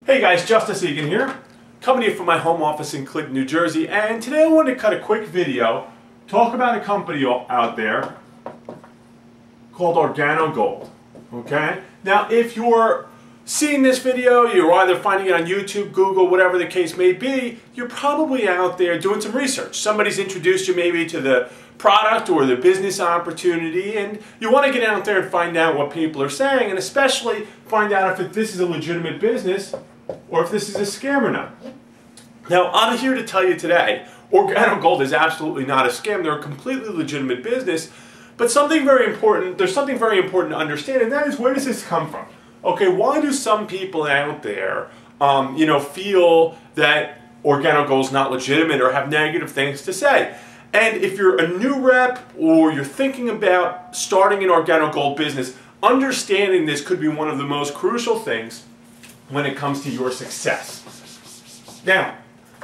Hey guys, Justice Egan here, coming to you from my home office in Clinton, New Jersey, and today I wanted to cut a quick video, talk about a company out there called Organo Gold, okay? Now, if you're seeing this video, you're either finding it on YouTube, Google, whatever the case may be, you're probably out there doing some research. Somebody's introduced you maybe to the product or the business opportunity, and you want to get out there and find out what people are saying, and especially find out if this is a legitimate business or if this is a scam or not. Now, I'm here to tell you today, Organo Gold is absolutely not a scam. They're a completely legitimate business, but there's something very important to understand, and that is, where does this come from? Okay, why do some people out there, feel that Organo Gold is not legitimate or have negative things to say? And if you're a new rep or you're thinking about starting an Organo Gold business, understanding this could be one of the most crucial things when it comes to your success. Now,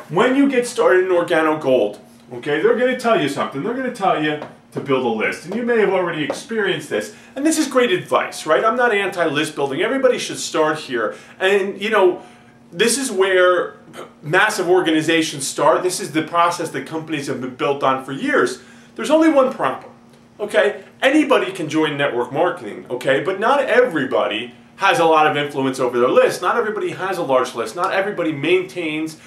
when you get started in Organo Gold, okay, they're going to tell you something. They're going to tell you to build a list, and you may have already experienced this. And this is great advice, right? I'm not anti-list building. Everybody should start here. And, this is where massive organizations start. This is the process that companies have been built on for years. There's only one problem, okay? Anybody can join network marketing, okay? But not everybody has a lot of influence over their list. Not everybody has a large list. Not everybody maintains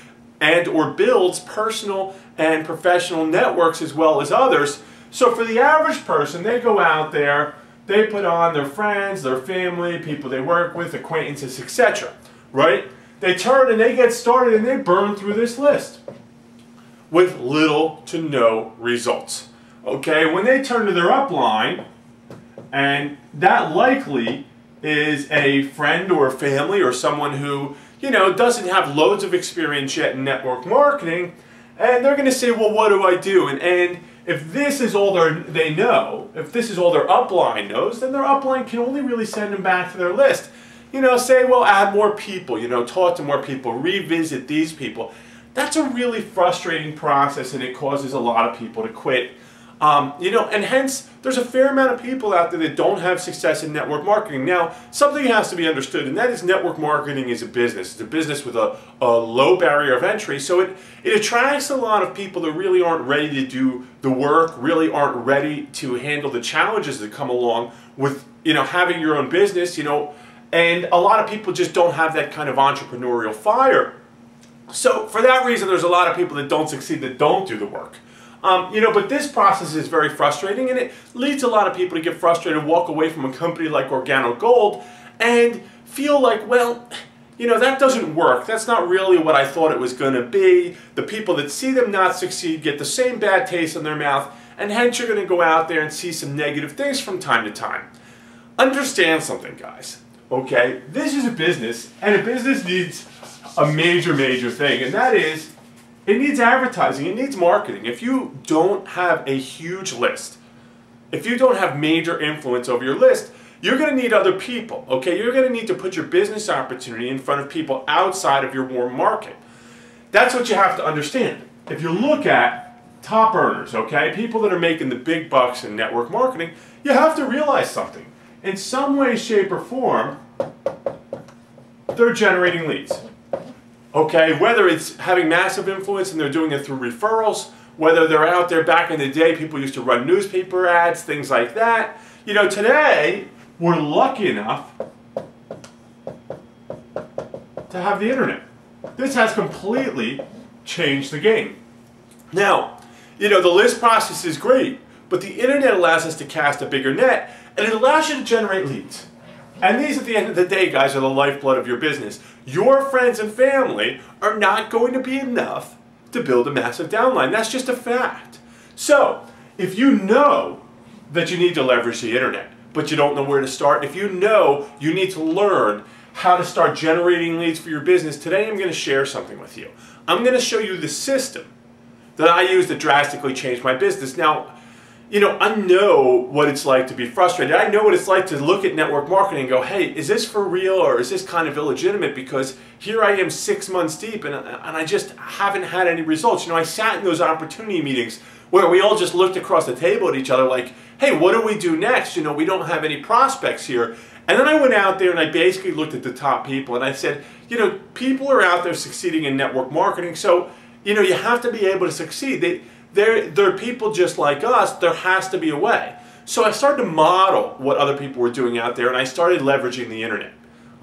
and or builds personal and professional networks as well as others. So for the average person, they go out there, they put on their friends, their family, people they work with, acquaintances, etc., right? They turn and they get started and they burn through this list with little to no results. Okay, when they turn to their upline, and that likely is a friend or a family or someone who, doesn't have loads of experience yet in network marketing, and they're going to say, well, what do I do? And if this is all they know, if this is all their upline knows, then their upline can only really send them back to their list. Say, well, add more people, talk to more people, revisit these people. That's a really frustrating process, and it causes a lot of people to quit. And hence, there's a fair amount of people out there that don't have success in network marketing. Now, something has to be understood, and that is network marketing is a business. It's a business with a low barrier of entry, so it attracts a lot of people that really aren't ready to do the work, really aren't ready to handle the challenges that come along with, having your own business, and a lot of people just don't have that kind of entrepreneurial fire. So for that reason, there's a lot of people that don't succeed, that don't do the work. But this process is very frustrating, and it leads a lot of people to get frustrated, walk away from a company like Organo Gold, and feel like, well, that doesn't work. That's not really what I thought it was going to be. The people that see them not succeed get the same bad taste in their mouth, and hence you're going to go out there and see some negative things from time to time. Understand something, guys. Okay, this is a business, and a business needs a major thing, and that is, it needs advertising, it needs marketing. If you don't have a huge list, if you don't have major influence over your list, you're going to need other people, okay? You're going to need to put your business opportunity in front of people outside of your warm market. That's what you have to understand. If you look at top earners, okay, people that are making the big bucks in network marketing, you have to realize something. In some way, shape, or form, they're generating leads. Okay, whether it's having massive influence and they're doing it through referrals, whether they're out there, back in the day, people used to run newspaper ads, things like that. Today, we're lucky enough to have the internet. This has completely changed the game. Now, the list process is great, but the internet allows us to cast a bigger net, and it allows you to generate leads. And these, at the end of the day, guys, are the lifeblood of your business. Your friends and family are not going to be enough to build a massive downline. That's just a fact. So, if you know that you need to leverage the internet, but you don't know where to start, if you know you need to learn how to start generating leads for your business, today I'm going to share something with you. I'm going to show you the system that I use that drastically changed my business. Now, I know what it's like to be frustrated. I know what it's like to look at network marketing and go, hey, is this for real, or is this kind of illegitimate? Because here I am 6 months deep and I just haven't had any results. I sat in those opportunity meetings where we all just looked across the table at each other like, hey, what do we do next? We don't have any prospects here. And then I went out there and I basically looked at the top people and I said, you know, people are out there succeeding in network marketing, so, you know, you have to be able to succeed. They're people just like us. There has to be a way. So I started to model what other people were doing out there, and I started leveraging the internet.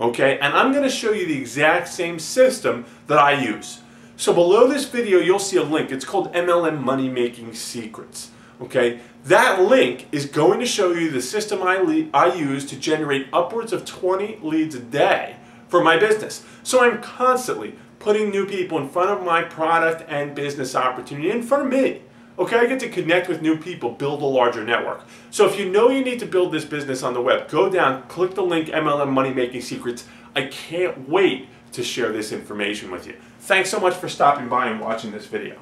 Okay, and I'm going to show you the exact same system that I use. So below this video, you'll see a link. It's called MLM Money Making Secrets. Okay, that link is going to show you the system I use to generate upwards of 20 leads a day for my business. So I'm constantly putting new people in front of my product and business opportunity, in front of me. Okay, I get to connect with new people, build a larger network. So if you know you need to build this business on the web, go down, click the link MLM Money Making Secrets. I can't wait to share this information with you. Thanks so much for stopping by and watching this video.